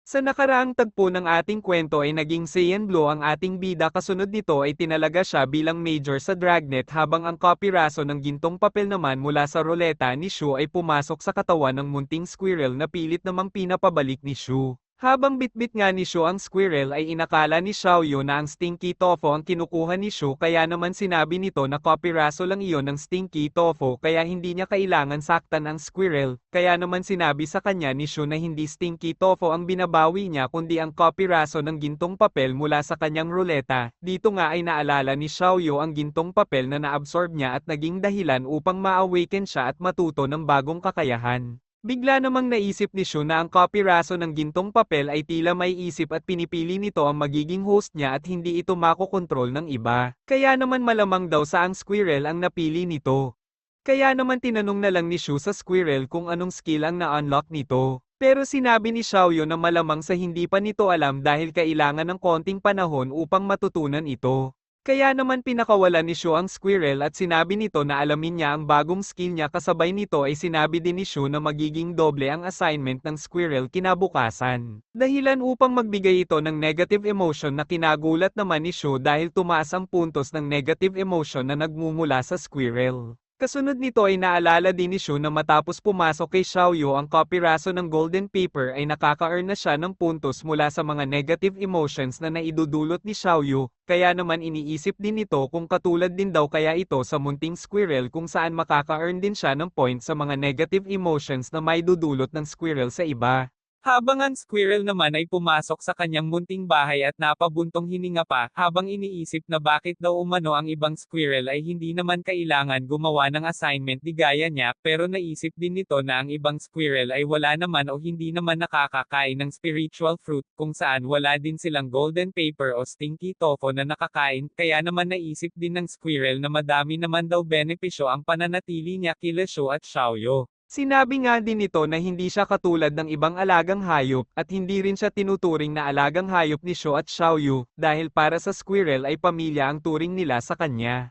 Sa nakaraang tagpo ng ating kwento ay naging Saiyan Blue ang ating bida, kasunod nito ay tinalaga siya bilang major sa Dragnet habang ang kopiraso ng gintong papel naman mula sa roleta ni Shu ay pumasok sa katawan ng munting squirrel na pilit namang pinapabalik ni Shu. Habang bitbit nga ni Shu ang squirrel ay inakala ni Xiaoyu na ang stinky tofu ang kinukuha ni Shu, kaya naman sinabi nito na kopiraso lang iyon ng stinky tofu kaya hindi niya kailangan saktan ang squirrel, kaya naman sinabi sa kanya ni Shu na hindi stinky tofu ang binabawi niya kundi ang kopiraso ng gintong papel mula sa kanyang ruleta. Dito nga ay naalala ni Xiaoyu ang gintong papel na naabsorb niya at naging dahilan upang ma-awaken siya at matuto ng bagong kakayahan. Bigla namang naisip ni Shu na ang kopiraso ng gintong papel ay tila may isip at pinipili nito ang magiging host niya at hindi ito makokontrol ng iba. Kaya naman malamang daw sa ang squirrel ang napili nito. Kaya naman tinanong na lang ni Shu sa squirrel kung anong skill ang na-unlock nito. Pero sinabi ni Xiaoyu na malamang sa hindi pa nito alam dahil kailangan ng konting panahon upang matutunan ito. Kaya naman pinakawalan ni Shu ang squirrel at sinabi nito na alamin niya ang bagong skill niya, kasabay nito ay sinabi din ni Shu na magiging doble ang assignment ng squirrel kinabukasan. Dahilan upang magbigay ito ng negative emotion na kinagulat naman ni Shu dahil tumaas ang puntos ng negative emotion na nagmumula sa squirrel. Kasunod nito ay naalala din ni Shu na matapos pumasok kay Xiaoyu ang kopiraso ng golden paper ay nakaka-earn na siya ng puntos mula sa mga negative emotions na naidudulot ni Xiaoyu, kaya naman iniisip din nito kung katulad din daw kaya ito sa munting squirrel kung saan makaka-earn din siya ng point sa mga negative emotions na maidudulot ng squirrel sa iba. Habang ang squirrel naman ay pumasok sa kanyang munting bahay at napabuntong hininga pa, habang iniisip na bakit daw umano ang ibang squirrel ay hindi naman kailangan gumawa ng assignment di gaya niya, pero naisip din nito na ang ibang squirrel ay wala naman o hindi naman nakakakain ng spiritual fruit, kung saan wala din silang golden paper o stinky tofu na nakakain, kaya naman naisip din ng squirrel na madami naman daw benepisyo ang pananatili niya kila Shu at Xiaoyu. Sinabi nga din nito na hindi siya katulad ng ibang alagang hayop, at hindi rin siya tinuturing na alagang hayop ni Shu at Xiaoyu, dahil para sa squirrel ay pamilya ang turing nila sa kanya.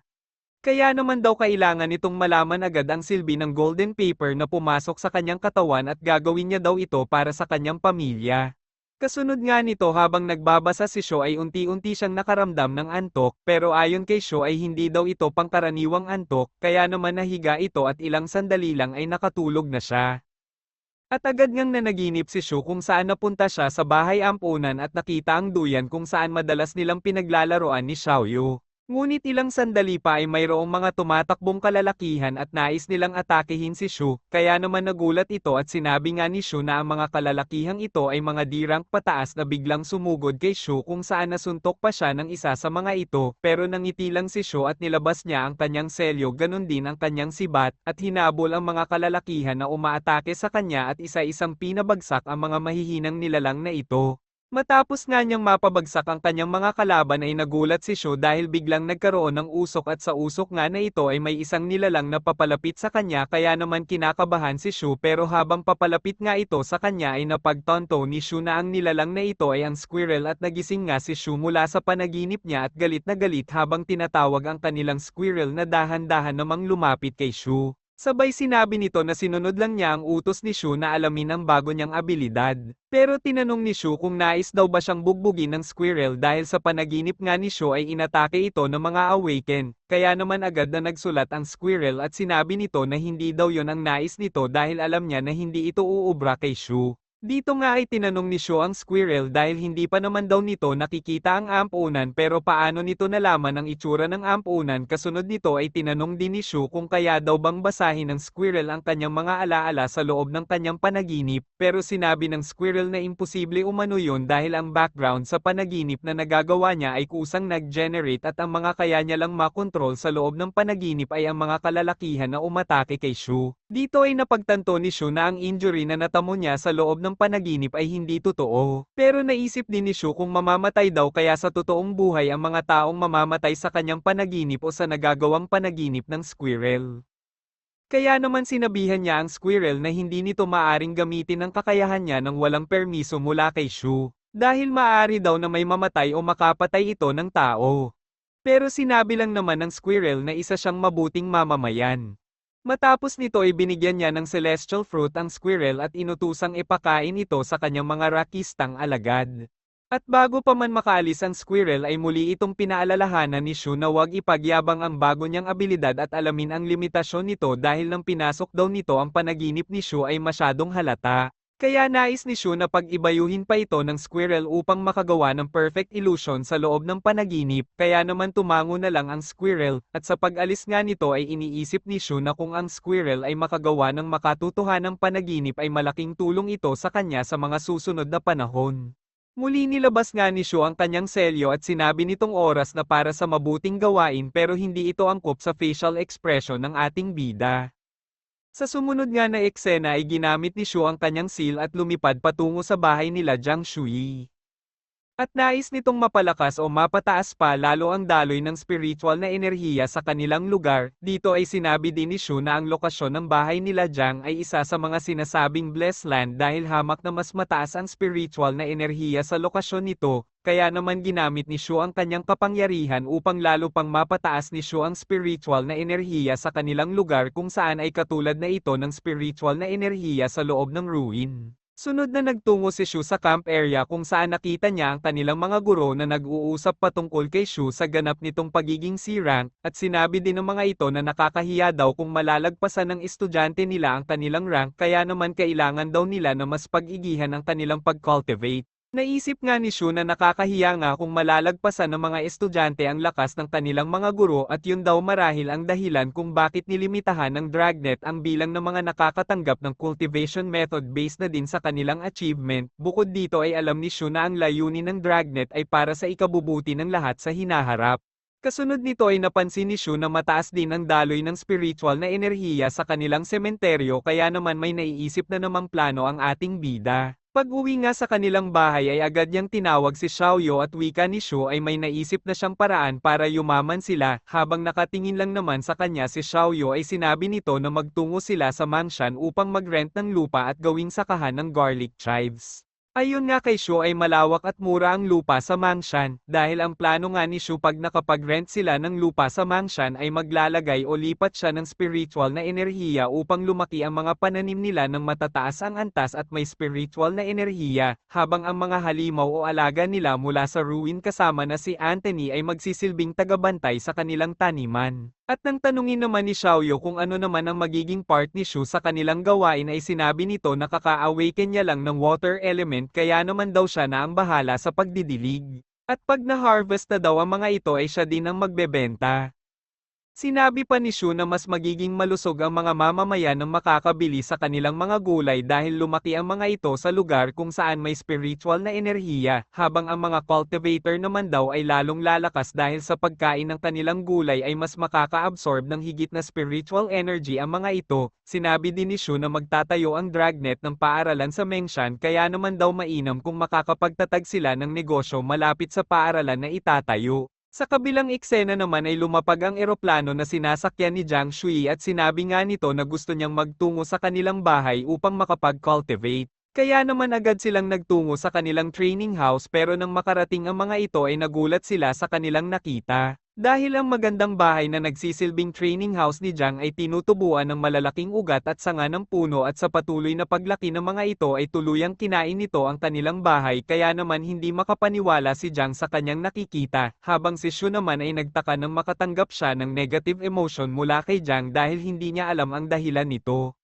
Kaya naman daw kailangan nitong malaman agad ang silbi ng golden paper na pumasok sa kanyang katawan at gagawin niya daw ito para sa kanyang pamilya. Kasunod nga nito habang nagbabasa si Shu ay unti-unti siyang nakaramdam ng antok, pero ayon kay Shu ay hindi daw ito pangkaraniwang antok, kaya naman nahiga ito at ilang sandali lang ay nakatulog na siya. At agad ngang nanaginip si Shu kung saan napunta siya sa bahay ampunan at nakita ang duyan kung saan madalas nilang pinaglalaroan ni Xiaoyu. Ngunit ilang sandali pa ay mayroong mga tumatakbong kalalakihan at nais nilang atakehin si Shu, kaya naman nagulat ito at sinabi nga ni Shu na ang mga kalalakihang ito ay mga dirang pataas na biglang sumugod kay Shu kung saan nasuntok pa siya ng isa sa mga ito, pero nangiti lang si Shu at nilabas niya ang kanyang selyo, ganun din ang kanyang sibat, at hinabol ang mga kalalakihan na umaatake sa kanya at isa-isang pinabagsak ang mga mahihinang nilalang na ito. Matapos nga niyang mapabagsak ang kanyang mga kalaban ay nagulat si Shu dahil biglang nagkaroon ng usok at sa usok nga na ito ay may isang nilalang na papalapit sa kanya, kaya naman kinakabahan si Shu, pero habang papalapit nga ito sa kanya ay napagtanto ni Shu na ang nilalang na ito ay ang squirrel at nagising nga si Shu mula sa panaginip niya at galit na galit habang tinatawag ang kanilang squirrel na dahan-dahan namang lumapit kay Shu. Sabay sinabi nito na sinunod lang niya ang utos ni Shu na alamin ang bago niyang abilidad. Pero tinanong ni Shu kung nais daw ba siyang bugbugin ng squirrel dahil sa panaginip nga ni Shu ay inatake ito ng mga awaken, kaya naman agad na nagsulat ang squirrel at sinabi nito na hindi daw yon ang nais nito dahil alam niya na hindi ito uubra kay Shu. Dito nga ay tinanong ni Shu ang squirrel dahil hindi pa naman daw nito nakikita ang ampunan, pero paano nito nalaman ang itsura ng ampunan. Kasunod nito ay tinanong din ni Shu kung kaya daw bang basahin ng squirrel ang kanyang mga alaala sa loob ng kanyang panaginip, pero sinabi ng squirrel na imposible umano yun dahil ang background sa panaginip na nagagawa niya ay kusang nag-generate at ang mga kaya niya lang makontrol sa loob ng panaginip ay ang mga kalalakihan na umatake kay Shu. Dito ay napagtanto ni Shu na ang injury na natamo niya sa loob ng panaginip ay hindi totoo. Pero naisip din ni Shu kung mamamatay daw kaya sa totoong buhay ang mga taong mamamatay sa kanyang panaginip o sa nagagawang panaginip ng squirrel. Kaya naman sinabihan niya ang squirrel na hindi nito maaring gamitin ang kakayahan niya nang walang permiso mula kay Shu, dahil maaari daw na may mamatay o makapatay ito ng tao. Pero sinabi lang naman ng squirrel na isa siyang mabuting mamamayan. Matapos nito ay binigyan niya ng celestial fruit ang squirrel at inutusang ipakain ito sa kanyang mga rakistang alagad. At bago pa man makaalis ang squirrel ay muli itong pinaalalahanan ni Shu na huwag ipagyabang ang bago niyang abilidad at alamin ang limitasyon nito dahil nang pinasok daw nito ang panaginip ni Shu ay masyadong halata. Kaya nais ni Shu na pag-ibayuhin pa ito ng squirrel upang makagawa ng perfect illusion sa loob ng panaginip, kaya naman tumango na lang ang squirrel, at sa pag-alis nga nito ay iniisip ni Shu na kung ang squirrel ay makagawa ng makatotohanang panaginip ay malaking tulong ito sa kanya sa mga susunod na panahon. Muli nilabas nga ni Shu ang kanyang selyo at sinabi nitong oras na para sa mabuting gawain pero hindi ito angkop sa facial expression ng ating bida. Sa sumunod nga na eksena ay ginamit ni Shu ang kanyang seal at lumipad patungo sa bahay nila Jiang Shui. At nais nitong mapalakas o mapataas pa lalo ang daloy ng spiritual na enerhiya sa kanilang lugar. Dito ay sinabi din ni Shu na ang lokasyon ng bahay nila Jiang ay isa sa mga sinasabing blessed land dahil hamak na mas mataas ang spiritual na enerhiya sa lokasyon nito. Kaya naman ginamit ni Shu ang kanyang kapangyarihan upang lalo pang mapataas ni Shu ang spiritual na enerhiya sa kanilang lugar kung saan ay katulad na ito ng spiritual na enerhiya sa loob ng ruin. Sunod na nagtungo si Shu sa camp area kung saan nakita niya ang kanilang mga guro na nag-uusap patungkol kay Shu sa ganap nitong pagiging C-rank, at sinabi din ng mga ito na nakakahiya daw kung malalagpasan ng estudyante nila ang kanilang rank kaya naman kailangan daw nila na mas pag-igihan ang kanilang pag-cultivate. Naisip nga ni Shu na nakakahiya nga kung malalagpasan ng mga estudyante ang lakas ng kanilang mga guro at yun daw marahil ang dahilan kung bakit nilimitahan ng Dragnet ang bilang ng mga nakakatanggap ng cultivation method based na din sa kanilang achievement. Bukod dito ay alam ni Shu na ang layunin ng Dragnet ay para sa ikabubuti ng lahat sa hinaharap. Kasunod nito ay napansin ni Shu na mataas din ang daloy ng spiritual na enerhiya sa kanilang sementeryo kaya naman may naiisip na namang plano ang ating bida. Pag-uwi nga sa kanilang bahay ay agad niyang tinawag si Xiaoyu at wika ni Shu ay may naisip na siyang paraan para yumaman sila, habang nakatingin lang naman sa kanya si Xiaoyu ay sinabi nito na magtungo sila sa Mangshan upang mag-rent ng lupa at gawing sakahan ng garlic chives. Ayon nga kay Shu ay malawak at mura ang lupa sa Mangshan, dahil ang plano nga ni Shu pag nakapag-rent sila ng lupa sa Mangshan ay maglalagay o lipat siya ng spiritual na enerhiya upang lumaki ang mga pananim nila ng matataas ang antas at may spiritual na enerhiya, habang ang mga halimaw o alaga nila mula sa ruin kasama na si Anthony ay magsisilbing tagabantay sa kanilang taniman. At nang tanungin naman ni Xiaoyu kung ano naman ang magiging part ni Shu sa kanilang gawain ay sinabi nito na kaka-awaken niya lang ng water element kaya naman daw siya na ang bahala sa pagdidilig. At pag na-harvest na daw ang mga ito ay siya din ang magbebenta. Sinabi pa ni Shu na mas magiging malusog ang mga mamamayan ng makakabili sa kanilang mga gulay dahil lumaki ang mga ito sa lugar kung saan may spiritual na enerhiya, habang ang mga cultivator naman daw ay lalong lalakas dahil sa pagkain ng kanilang gulay ay mas makaka-absorb ng higit na spiritual energy ang mga ito. Sinabi din ni Shu na magtatayo ang Dragnet ng paaralan sa Mengshan kaya naman daw mainam kung makakapagtatag sila ng negosyo malapit sa paaralan na itatayo. Sa kabilang eksena naman ay lumapag ang eroplano na sinasakyan ni Jiang Shui at sinabi nga nito na gusto niyang magtungo sa kanilang bahay upang makapag-cultivate. Kaya naman agad silang nagtungo sa kanilang training house pero nang makarating ang mga ito ay nagulat sila sa kanilang nakita. Dahil ang magandang bahay na nagsisilbing training house ni Jiang ay tinutubuan ng malalaking ugat at sanga ng puno at sa patuloy na paglaki ng mga ito ay tuluyang kinain nito ang kanilang bahay kaya naman hindi makapaniwala si Jiang sa kanyang nakikita, habang si Shu naman ay nagtaka nang makatanggap siya ng negative emotion mula kay Jiang dahil hindi niya alam ang dahilan nito.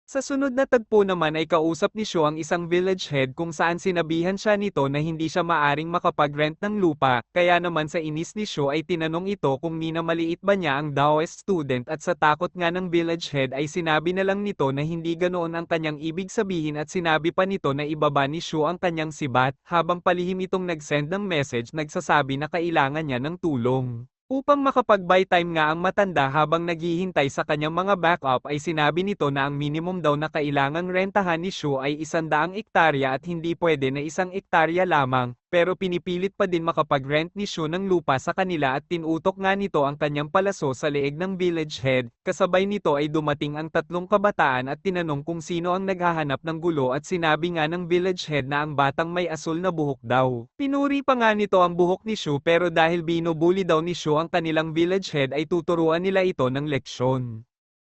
Sa sunod na tagpo naman ay kausap ni Shu ang isang village head kung saan sinabihan siya nito na hindi siya maaring makapag-rent ng lupa, kaya naman sa inis ni Shu ay tinanong ito kung minamaliit ba niya ang Daoist student at sa takot nga ng village head ay sinabi na lang nito na hindi ganoon ang kanyang ibig sabihin at sinabi pa nito na ibaba ni Shu ang kanyang sibat, habang palihim itong nag-send ng message nagsasabi na kailangan niya ng tulong. Upang makapag-buy time nga ang matanda habang naghihintay sa kanyang mga backup ay sinabi nito na ang minimum daw na kailangang rentahan ni Shu ay 100 ektarya at hindi pwede na 1 ektarya lamang, pero pinipilit pa din makapag-rent ni Shu ng lupa sa kanila at tinutok nga nito ang kanyang palaso sa leeg ng village head. Kasabay nito ay dumating ang 3 kabataan at tinanong kung sino ang naghahanap ng gulo at sinabi nga ng village head na ang batang may asul na buhok daw. Pinuri pa nga nito ang buhok ni Shu pero dahil binubuli daw ni Shu ang kanilang village head ay tuturuan nila ito ng leksyon.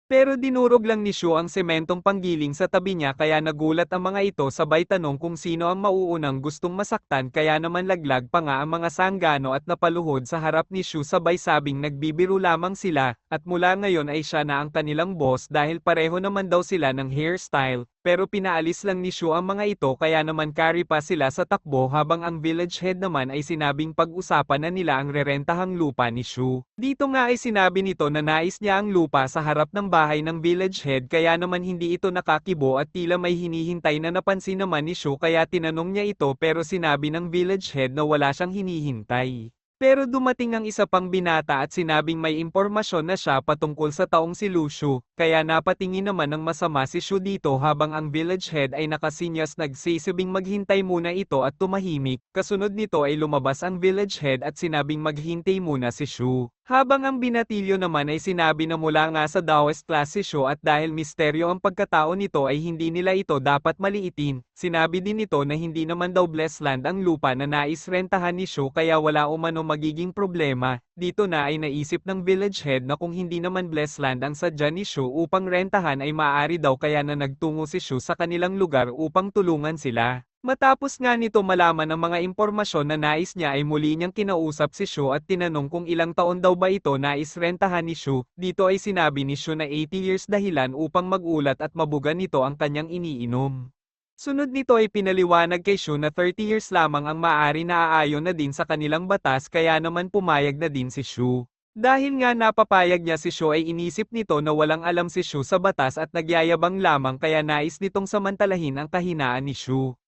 Pero dinurog lang ni Shu ang sementong panggiling sa tabi niya kaya nagulat ang mga ito sabay tanong kung sino ang mauunang gustong masaktan kaya naman laglag pa nga ang mga sanggano at napaluhod sa harap ni Shu sabay sabing nagbibiro lamang sila, at mula ngayon ay siya na ang kanilang boss dahil pareho naman daw sila ng hairstyle, pero pinaalis lang ni Shu ang mga ito kaya naman carry pa sila sa takbo habang ang village head naman ay sinabing pag-usapan na nila ang rerentahang lupa ni Shu. Dito nga ay sinabi nito na nais niya ang lupa sa harap ng bahay ng village head kaya naman hindi ito nakakibo at tila may hinihintay na napansin naman ni Shu kaya tinanong niya ito pero sinabi ng village head na wala siyang hinihintay. Pero dumating ang isa pang binata at sinabing may impormasyon na siya patungkol sa taong si Lucio, kaya napatingin naman ng masama si Shu dito habang ang village head ay nakasinyas nagsisibing maghintay muna ito at tumahimik, kasunod nito ay lumabas ang village head at sinabing maghintay muna si Shu. Habang ang binatilyo naman ay sinabi na mula nga sa Daoist class si Shu at dahil misteryo ang pagkatao nito ay hindi nila ito dapat maliitin, sinabi din nito na hindi naman daw blessed land ang lupa na nais rentahan ni Shu kaya wala umano magiging problema. Dito na ay naisip ng village head na kung hindi naman blessed land ang sadya ni Shu upang rentahan ay maaari daw kaya na nagtungo si Shu sa kanilang lugar upang tulungan sila. Matapos nga nito malaman ang mga impormasyon na nais niya ay muli niyang kinausap si Shu at tinanong kung ilang taon daw ba ito nais rentahan ni Shu. Dito ay sinabi ni Shu na 80 years dahilan upang magulat at mabuga nito ang kanyang iniinom. Sunod nito ay pinaliwanag kay Shu na 30 years lamang ang maaari na aayon na din sa kanilang batas kaya naman pumayag na din si Shu. Dahil nga napapayag niya si Shu ay inisip nito na walang alam si Shu sa batas at nagyayabang lamang kaya nais nitong samantalahin ang kahinaan ni Shu.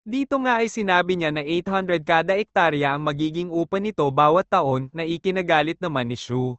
Dito nga ay sinabi niya na 800 kada ektarya ang magiging upa nito bawat taon na ikinagalit naman ni Shu.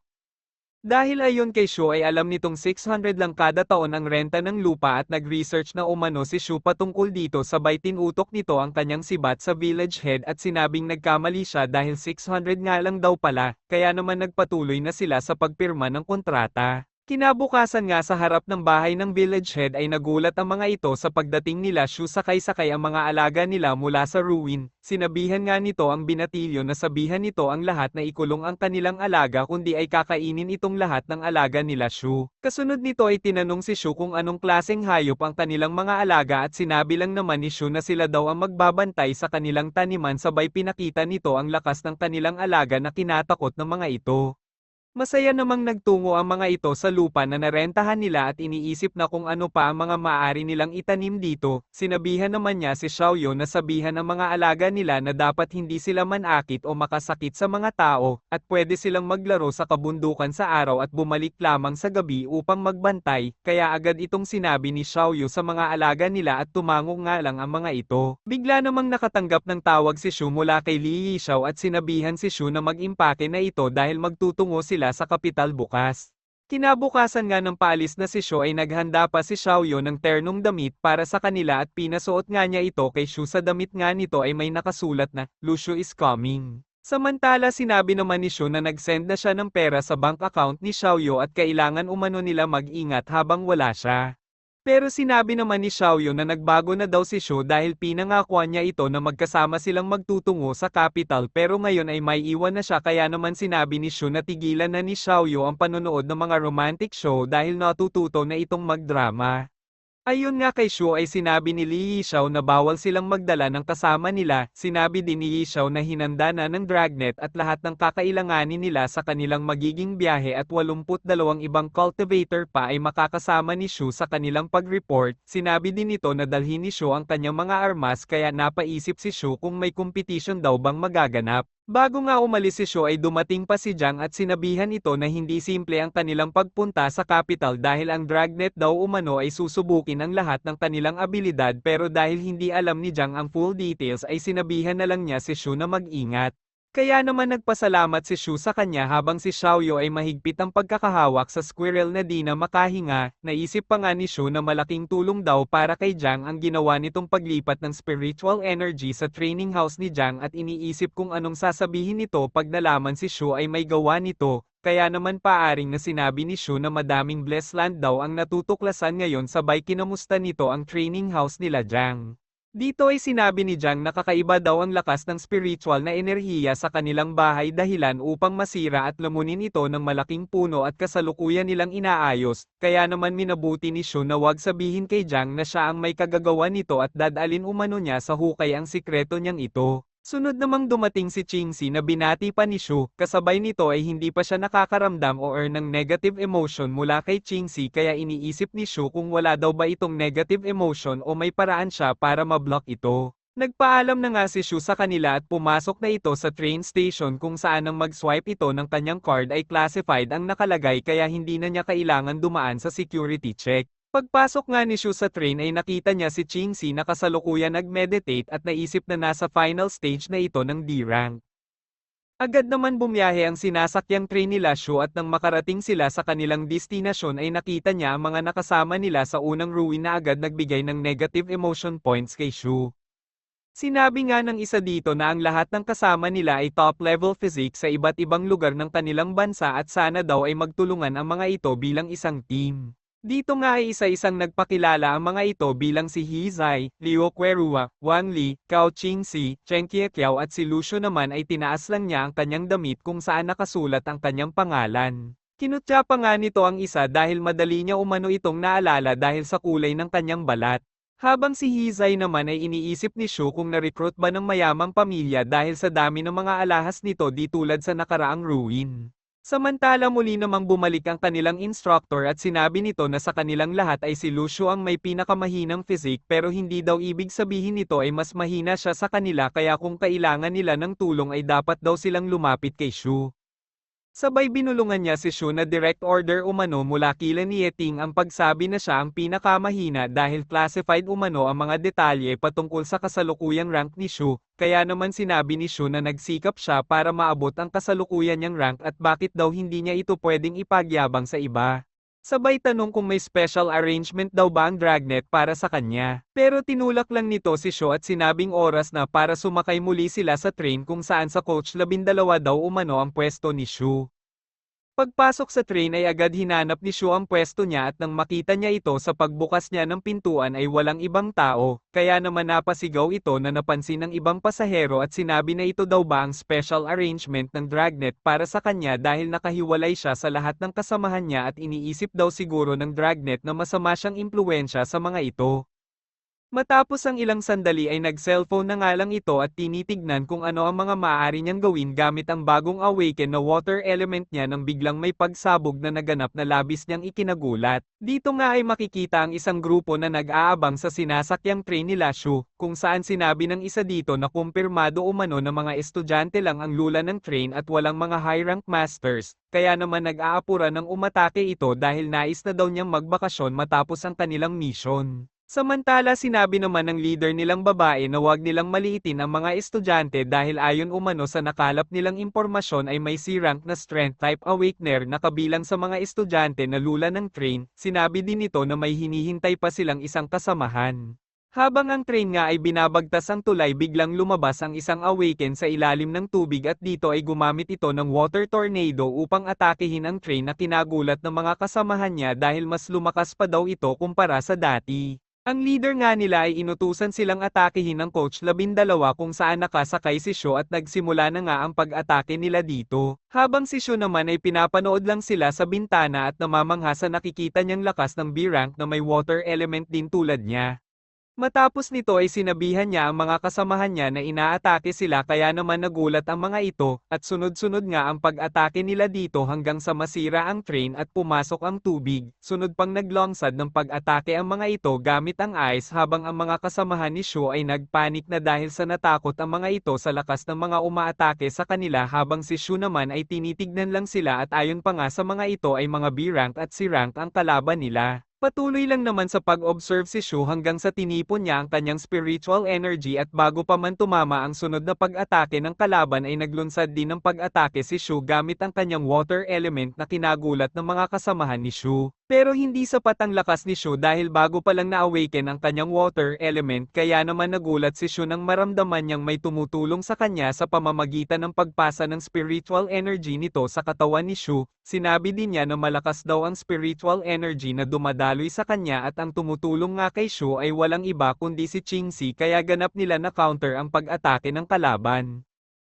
Dahil ayon kay Shu ay alam nitong 600 lang kada taon ang renta ng lupa at nag-research na umano si Shu patungkol dito sabay tinutok nito ang kanyang sibat sa village head at sinabing nagkamali siya dahil 600 nga lang daw pala, kaya naman nagpatuloy na sila sa pagpirma ng kontrata. Kinabukasan nga sa harap ng bahay ng village head ay nagulat ang mga ito sa pagdating nila Shu sakay-sakay ang mga alaga nila mula sa ruin, sinabihan nga nito ang binatilyo na sabihan nito ang lahat na ikulong ang kanilang alaga kundi ay kakainin itong lahat ng alaga nila Shu. Kasunod nito ay tinanong si Shu kung anong klaseng hayop ang kanilang mga alaga at sinabi lang naman ni Shu na sila daw ang magbabantay sa kanilang taniman sabay pinakita nito ang lakas ng kanilang alaga na kinatakot ng mga ito. Masaya namang nagtungo ang mga ito sa lupa na narentahan nila at iniisip na kung ano pa ang mga maaari nilang itanim dito. Sinabihan naman niya si Xiaoyu na sabihan ang mga alaga nila na dapat hindi sila manakit o makasakit sa mga tao, at pwede silang maglaro sa kabundukan sa araw at bumalik lamang sa gabi upang magbantay, kaya agad itong sinabi ni Xiaoyu sa mga alaga nila at tumango nga lang ang mga ito. Bigla namang nakatanggap ng tawag si Shu mula kay Li Yishao at sinabihan si Shu na mag-impake na ito dahil magtutungo sila sa kapital bukas. Kinabukasan nga ng paalis na si Shu ay naghanda pa si Xiaoyu ng ternong damit para sa kanila at pinasuot nga niya ito kay Shu sa damit nga nito ay may nakasulat na, Lucio is coming. Samantala sinabi naman ni Shu na nag-send na siya ng pera sa bank account ni Xiaoyu at kailangan umano nila mag-ingat habang wala siya. Pero sinabi naman ni Xiaoyu na nagbago na daw si Shu dahil pinangakuan niya ito na magkasama silang magtutungo sa capital pero ngayon ay may iwan na siya kaya naman sinabi ni Shu na tigilan na ni Xiaoyu ang panonood ng mga romantic show dahil natututo na itong magdrama. Ayon nga kay Shu ay sinabi ni Li Yishao na bawal silang magdala ng kasama nila, sinabi din ni Yishao na hinanda na ng dragnet at lahat ng kakailanganin nila sa kanilang magiging biyahe at 82 ibang cultivator pa ay makakasama ni Shu sa kanilang pag-report. Sinabi din nito na dalhin ni Shu ang kanyang mga armas kaya napaisip si Shu kung may competition daw bang magaganap. Bago nga umalis si Shu ay dumating pa si Jiang at sinabihan ito na hindi simple ang kanilang pagpunta sa capital dahil ang dragnet daw umano ay susubukin ang lahat ng kanilang abilidad pero dahil hindi alam ni Jiang ang full details ay sinabihan na lang niya si Shu na mag-ingat. Kaya naman nagpasalamat si Shu sa kanya habang si Xiaoyu ay mahigpit ang pagkakahawak sa squirrel na di na makahinga. Naisip pa nga ni Shu na malaking tulong daw para kay Jiang ang ginawa nitong paglipat ng spiritual energy sa training house ni Jiang at iniisip kung anong sasabihin nito pag nalaman si Shu ay may gawa nito. Kaya naman paaring na sinabi ni Shu na madaming blessed land daw ang natutuklasan ngayon sabay kinamusta nito ang training house nila Jiang. Dito ay sinabi ni Jiang na kakaiba daw ang lakas ng spiritual na enerhiya sa kanilang bahay dahilan upang masira at lamunin ito ng malaking puno at kasalukuyan nilang inaayos, kaya naman minabuti ni Shu na wag sabihin kay Jiang na siya ang may kagagawa nito at dadalin umano niya sa hukay ang sikreto niyang ito. Sunod namang dumating si Qingxi na binati pa ni Shu, kasabay nito ay hindi pa siya nakakaramdam ng negative emotion mula kay Qingxi kaya iniisip ni Shu kung wala daw ba itong negative emotion o may paraan siya para ma-block ito. Nagpaalam na nga si Shu sa kanila at pumasok na ito sa train station kung saan ang mag-swipe ito ng kanyang card ay classified ang nakalagay kaya hindi na niya kailangan dumaan sa security check. Pagpasok nga ni Shu sa train ay nakita niya si Qingxi na kasalukuyan nag-meditate at naisip na nasa final stage na ito ng D-rank. Agad naman bumiyahe ang sinasakyang train nila Shu at nang makarating sila sa kanilang destinasyon ay nakita niya ang mga nakasama nila sa unang ruin na agad nagbigay ng negative emotion points kay Shu. Sinabi nga ng isa dito na ang lahat ng kasama nila ay top-level physics sa iba't ibang lugar ng kanilang bansa at sana daw ay magtulungan ang mga ito bilang isang team. Dito nga ay isa-isang nagpakilala ang mga ito bilang si He Zai, Liu Querua, Wang Li, Cao Qingxi, Chen Qiaqiao at si Lucio naman ay tinaas lang niya ang kanyang damit kung saan nakasulat ang kanyang pangalan. Kinutya pa nga nito ang isa dahil madali niya umano itong naalala dahil sa kulay ng kanyang balat. Habang si He Zai naman ay iniisip ni Shu kung na-recruit ba ng mayamang pamilya dahil sa dami ng mga alahas nito di tulad sa nakaraang ruin. Samantala muli namang bumalik ang kanilang instructor at sinabi nito na sa kanilang lahat ay si Lucio ang may pinakamahinang physique pero hindi daw ibig sabihin nito ay mas mahina siya sa kanila kaya kung kailangan nila ng tulong ay dapat daw silang lumapit kay Shu. Sabay binulungan niya si Shu na direct order umano mula kila ni Yeting ang pagsabi na siya ang pinakamahina dahil classified umano ang mga detalye patungkol sa kasalukuyang rank ni Shu, kaya naman sinabi ni Shu na nagsikap siya para maabot ang kasalukuyan niyang rank at bakit daw hindi niya ito pwedeng ipagyabang sa iba. Sabay tanong kung may special arrangement daw ba ang Dragnet para sa kanya. Pero tinulak lang nito si Shu at sinabing oras na para sumakay muli sila sa train kung saan sa coach 12 daw umano ang pwesto ni Shu. Pagpasok sa train ay agad hinanap ni Shu ang pwesto niya at nang makita niya ito sa pagbukas niya ng pintuan ay walang ibang tao, kaya naman napasigaw ito na napansin ng ibang pasahero at sinabi na ito daw ba ang special arrangement ng Dragnet para sa kanya dahil nakahiwalay siya sa lahat ng kasamahan niya at iniisip daw siguro ng Dragnet na masama siyang impluwensya sa mga ito. Matapos ang ilang sandali ay nag-cellphone na nga lang ito at tinitignan kung ano ang mga maaari niyang gawin gamit ang bagong awaken na water element niya nang biglang may pagsabog na naganap na labis niyang ikinagulat. Dito nga ay makikita ang isang grupo na nag-aabang sa sinasakyang train nila Shu, kung saan sinabi ng isa dito na kumpirmado umano na mga estudyante lang ang lula ng train at walang mga high-rank masters, kaya naman nag-aapura ng umatake ito dahil nais na daw niyang magbakasyon matapos ang kanilang mission. Samantala sinabi naman ng leader nilang babae na huwag nilang maliitin ang mga estudyante dahil ayon umano sa nakalap nilang impormasyon ay may C-rank na strength type awakener na kabilang sa mga estudyante na lula ng train, sinabi din nito na may hinihintay pa silang isang kasamahan. Habang ang train nga ay binabagtas ang tulay biglang lumabas ang isang awaken sa ilalim ng tubig at dito ay gumamit ito ng water tornado upang atakehin ang train na kinagulat ng mga kasamahan niya dahil mas lumakas pa daw ito kumpara sa dati. Ang leader nga nila ay inutusan silang atakehin ng coach 12 kung saan nakasakay si Shu at nagsimula na nga ang pag-atake nila dito. Habang si Shu naman ay pinapanood lang sila sa bintana at namamangha sa nakikita niyang lakas ng B-rank na may water element din tulad niya. Matapos nito ay sinabihan niya ang mga kasamahan niya na inaatake sila kaya naman nagulat ang mga ito, at sunod-sunod nga ang pag-atake nila dito hanggang sa masira ang train at pumasok ang tubig, sunod pang naglongsad ng pag-atake ang mga ito gamit ang ice habang ang mga kasamahan ni Shu ay nagpanik na dahil sa natakot ang mga ito sa lakas ng mga umaatake sa kanila habang si Shu naman ay tinitignan lang sila at ayon pa nga sa mga ito ay mga B-rank at C-rank ang kalaban nila. Patuloy lang naman sa pag-observe si Shu hanggang sa tinipon niya ang kanyang spiritual energy at bago pa man tumama ang sunod na pag-atake ng kalaban ay naglunsad din ng pag-atake si Shu gamit ang kanyang water element na kinagulat ng mga kasamahan ni Shu. Pero hindi sapat ang lakas ni Shu dahil bago pa lang na-awaken ang kanyang water element kaya naman nagulat si Shu nang maramdaman niyang may tumutulong sa kanya sa pamamagitan ng pagpasa ng spiritual energy nito sa katawan ni Shu. Sinabi din niya na malakas daw ang spiritual energy na dumadaloy nakadaloy sa kanya at ang tumutulong nga kay Shu ay walang iba kundi si Qingxi kaya ganap nila na counter ang pag-atake ng kalaban.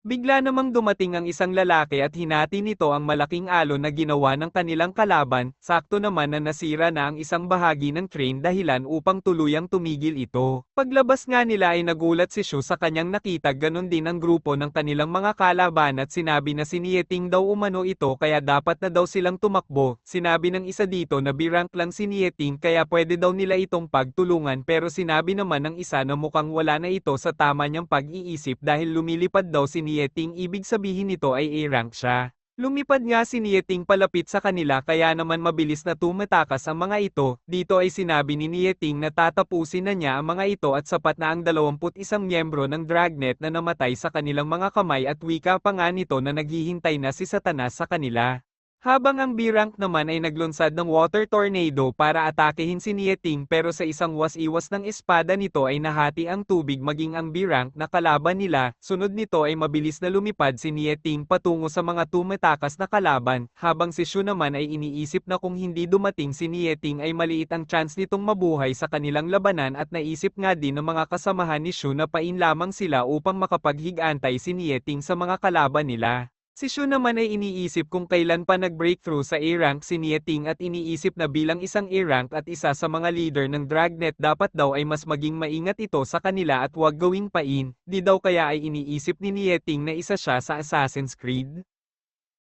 Bigla namang dumating ang isang lalaki at hinati nito ang malaking alon na ginawa ng kanilang kalaban, sakto naman na nasira na ang isang bahagi ng train dahilan upang tuluyang tumigil ito. Paglabas nga nila ay nagulat si Shu sa kanyang nakita ganon din ang grupo ng kanilang mga kalaban at sinabi na si Nieting daw umano ito kaya dapat na daw silang tumakbo. Sinabi ng isa dito na B-rank lang si Nieting kaya pwede daw nila itong pagtulungan pero sinabi naman ng isa na mukhang wala na ito sa tama niyang pag-iisip dahil lumilipad daw si Nieting ibig sabihin nito ay A-rank siya. Lumipad nga si Nieting palapit sa kanila kaya naman mabilis na tumatakas ang mga ito, dito ay sinabi ni Nieting na tatapusin na niya ang mga ito at sapat na ang 21 miyembro ng Dragnet na namatay sa kanilang mga kamay at wika pa nga nito na naghihintay na si Satanas sa kanila. Habang ang B-rank naman ay naglunsad ng water tornado para atakehin si Nieting pero sa isang was-iwas ng espada nito ay nahati ang tubig maging ang B-rank na kalaban nila, sunod nito ay mabilis na lumipad si Nieting patungo sa mga tumatakas na kalaban, habang si Shu naman ay iniisip na kung hindi dumating si Nieting ay maliit ang chance nitong mabuhay sa kanilang labanan at naisip nga din ng mga kasamahan ni Shu na pain lamang sila upang makapaghigantay si Nieting sa mga kalaban nila. Si Shu naman ay iniisip kung kailan pa nag-breakthrough sa A-rank si Nieting at iniisip na bilang isang A-rank at isa sa mga leader ng Dragnet dapat daw ay mas maging maingat ito sa kanila at huwag gawing pain, di daw kaya ay iniisip ni Nieting na isa siya sa Assassin's Creed.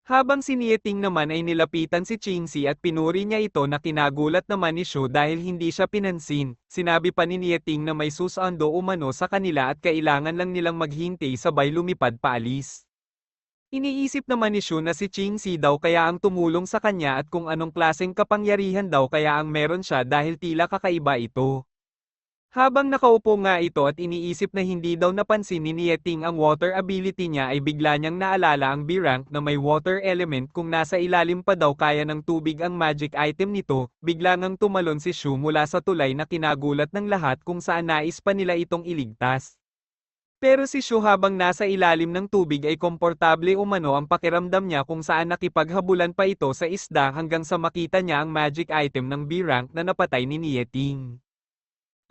Habang si Nieting naman ay nilapitan si Qingxi at pinuri niya ito na kinagulat naman ni Shu dahil hindi siya pinansin, sinabi pa ni Nieting na may susando umano sa kanila at kailangan lang nilang maghintay sabay lumipad paalis. Iniisip naman ni Shu na si Qingxi daw kaya ang tumulong sa kanya at kung anong klaseng kapangyarihan daw kaya ang meron siya dahil tila kakaiba ito. Habang nakaupo nga ito at iniisip na hindi daw napansin ni Nieting ang water ability niya ay bigla niyang naalala ang B-rank na may water element kung nasa ilalim pa daw kaya ng tubig ang magic item nito, bigla ngang tumalon si Shu mula sa tulay na kinagulat ng lahat kung saan nais pa nila itong iligtas. Pero si Shu habang nasa ilalim ng tubig ay komportable umano ang pakiramdam niya kung saan nakipaghabulan pa ito sa isda hanggang sa makita niya ang magic item ng B-rank na napatay ni Nieting.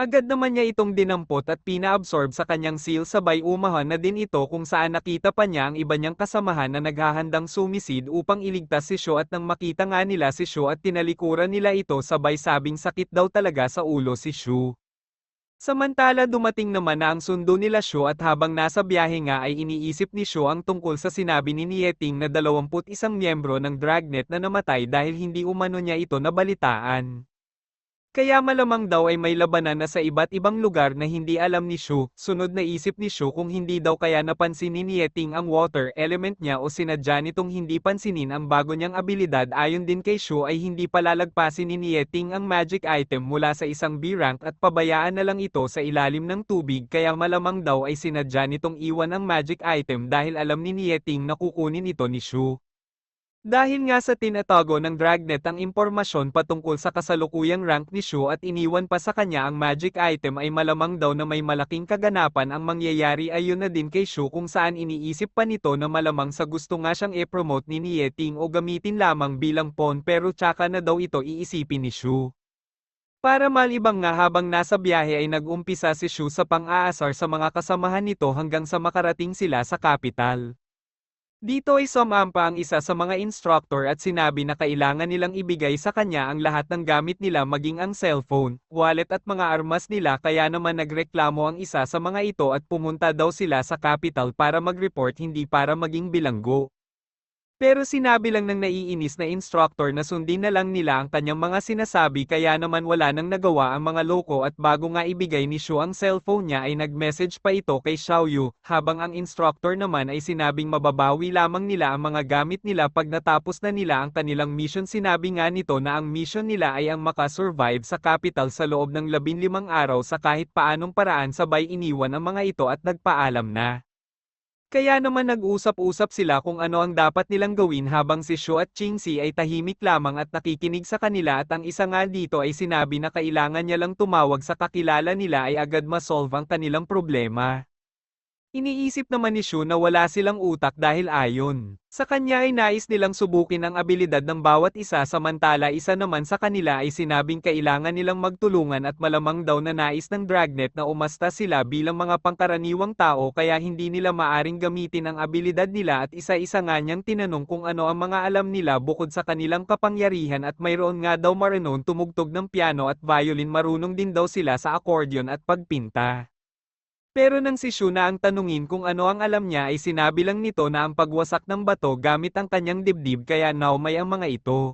Agad naman niya itong dinampot at pinaabsorb sa kanyang seal sabay umahan na din ito kung saan nakita pa niya ang iba niyang kasamahan na naghahandang sumisid upang iligtas si Shu at nang makita nga nila si Shu at tinalikuran nila ito sabay sabing sakit daw talaga sa ulo si Shu. Samantala dumating naman na ang sundo nila Shu at habang nasa biyahe nga ay iniisip ni Shu ang tungkol sa sinabi ni Nieting na 21 miyembro ng Dragnet na namatay dahil hindi umano niya ito nabalitaan. Kaya malamang daw ay may labanan na sa iba't ibang lugar na hindi alam ni Shu, sunod na isip ni Shu kung hindi daw kaya napansin ni Nieting ang water element niya o sinadya nitong hindi pansinin ang bago niyang abilidad ayon din kay Shu ay hindi palalagpasin ni Nieting ang magic item mula sa isang B-rank at pabayaan na lang ito sa ilalim ng tubig kaya malamang daw ay sinadya nitong iwan ang magic item dahil alam ni Nieting na kukunin ito ni Shu. Dahil nga sa tinatago ng Dragnet ang impormasyon patungkol sa kasalukuyang rank ni Shu at iniwan pa sa kanya ang magic item ay malamang daw na may malaking kaganapan ang mangyayari ayon na din kay Shu kung saan iniisip pa nito na malamang sa gusto nga siyang i-promote ni Nieting o gamitin lamang bilang pawn pero tsaka na daw ito iisipin ni Shu. Para malibang nga habang nasa biyahe ay nag-umpisa si Shu sa pang-aasar sa mga kasamahan nito hanggang sa makarating sila sa kapital. Dito ay sumampa ang isa sa mga instructor at sinabi na kailangan nilang ibigay sa kanya ang lahat ng gamit nila maging ang cellphone, wallet at mga armas nila kaya naman nagreklamo ang isa sa mga ito at pumunta daw sila sa capital para mag-report hindi para maging bilanggo. Pero sinabi lang ng naiinis na instructor na sundin na lang nila ang kanyang mga sinasabi kaya naman wala nang nagawa ang mga loko at bago nga ibigay ni Shu ang cellphone niya ay nag-message pa ito kay Xiaoyu, habang ang instructor naman ay sinabing mababawi lamang nila ang mga gamit nila pag natapos na nila ang kanilang mission. Sinabi nga nito na ang mission nila ay ang makasurvive sa capital sa loob ng 15 araw sa kahit paanong paraan sabay iniwan ang mga ito at nagpaalam na. Kaya naman nag-usap-usap sila kung ano ang dapat nilang gawin habang si Shu at Qingxi ay tahimik lamang at nakikinig sa kanila at ang isa nga dito ay sinabi na kailangan niya lang tumawag sa kakilala nila ay agad masolve ang kanilang problema. Iniisip naman ni Shu na wala silang utak dahil ayon sa kanya ay nais nilang subukin ang abilidad ng bawat isa samantala isa naman sa kanila ay sinabing kailangan nilang magtulungan at malamang daw na nais ng Dragnet na umasta sila bilang mga pangkaraniwang tao kaya hindi nila maaring gamitin ang abilidad nila at isa-isa nga niyang tinanong kung ano ang mga alam nila bukod sa kanilang kapangyarihan at mayroon nga daw marunong tumugtog ng piano at violin marunong din daw sila sa accordion at pagpinta. Pero nang si Shu na ang tanungin kung ano ang alam niya ay sinabi lang nito na ang pagwasak ng bato gamit ang kanyang dibdib kaya naumay ang mga ito.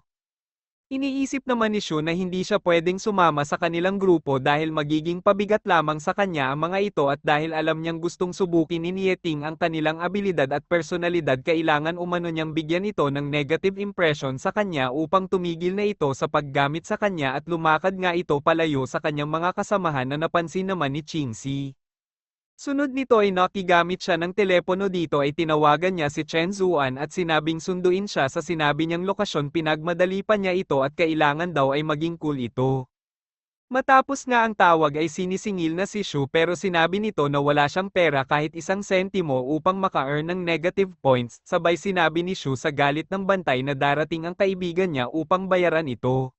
Iniisip naman ni Shu na hindi siya pwedeng sumama sa kanilang grupo dahil magiging pabigat lamang sa kanya ang mga ito at dahil alam niyang gustong subukin ni Nieting ang kanilang abilidad at personalidad kailangan umano niyang bigyan ito ng negative impression sa kanya upang tumigil na ito sa paggamit sa kanya at lumakad nga ito palayo sa kanyang mga kasamahan na napansin naman ni Qingxi. Sunod nito ay nakigamit siya ng telepono dito ay tinawagan niya si Chen Zuan at sinabing sunduin siya sa sinabi niyang lokasyon pinagmadali pa niya ito at kailangan daw ay maging cool ito. Matapos nga ang tawag ay sinisingil na si Shu pero sinabi nito na wala siyang pera kahit isang sentimo upang maka-earn ng negative points, sabay sinabi ni Shu sa galit ng bantay na darating ang kaibigan niya upang bayaran ito.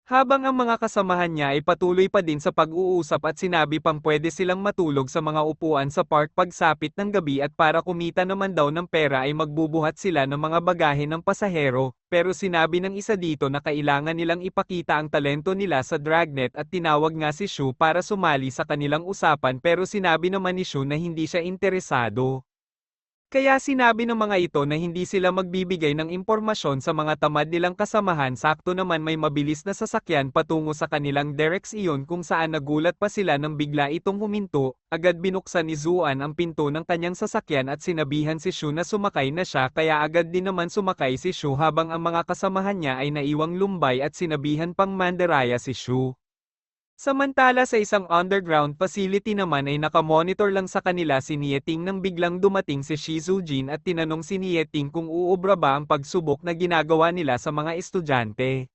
Habang ang mga kasamahan niya ay patuloy pa din sa pag-uusap at sinabi pang pwede silang matulog sa mga upuan sa park pagsapit ng gabi at para kumita naman daw ng pera ay magbubuhat sila ng mga bagahe ng pasahero, pero sinabi ng isa dito na kailangan nilang ipakita ang talento nila sa Dragnet at tinawag nga si Shu para sumali sa kanilang usapan pero sinabi naman ni Shu na hindi siya interesado. Kaya sinabi ng mga ito na hindi sila magbibigay ng impormasyon sa mga tamad nilang kasamahan sakto naman may mabilis na sasakyan patungo sa kanilang direksyon kung saan nagulat pa sila nang bigla itong huminto, agad binuksan ni Zuan ang pinto ng kanyang sasakyan at sinabihan si Shu na sumakay na siya kaya agad din naman sumakay si Shu habang ang mga kasamahan niya ay naiwang lumbay at sinabihan pang mandaraya si Shu. Samantala sa isang underground facility naman ay nakamonitor lang sa kanila si Nieting nang biglang dumating si Shizujin at tinanong si Nieting kung uubra ba ang pagsubok na ginagawa nila sa mga estudyante.